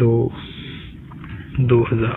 2000،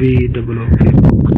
VOOK،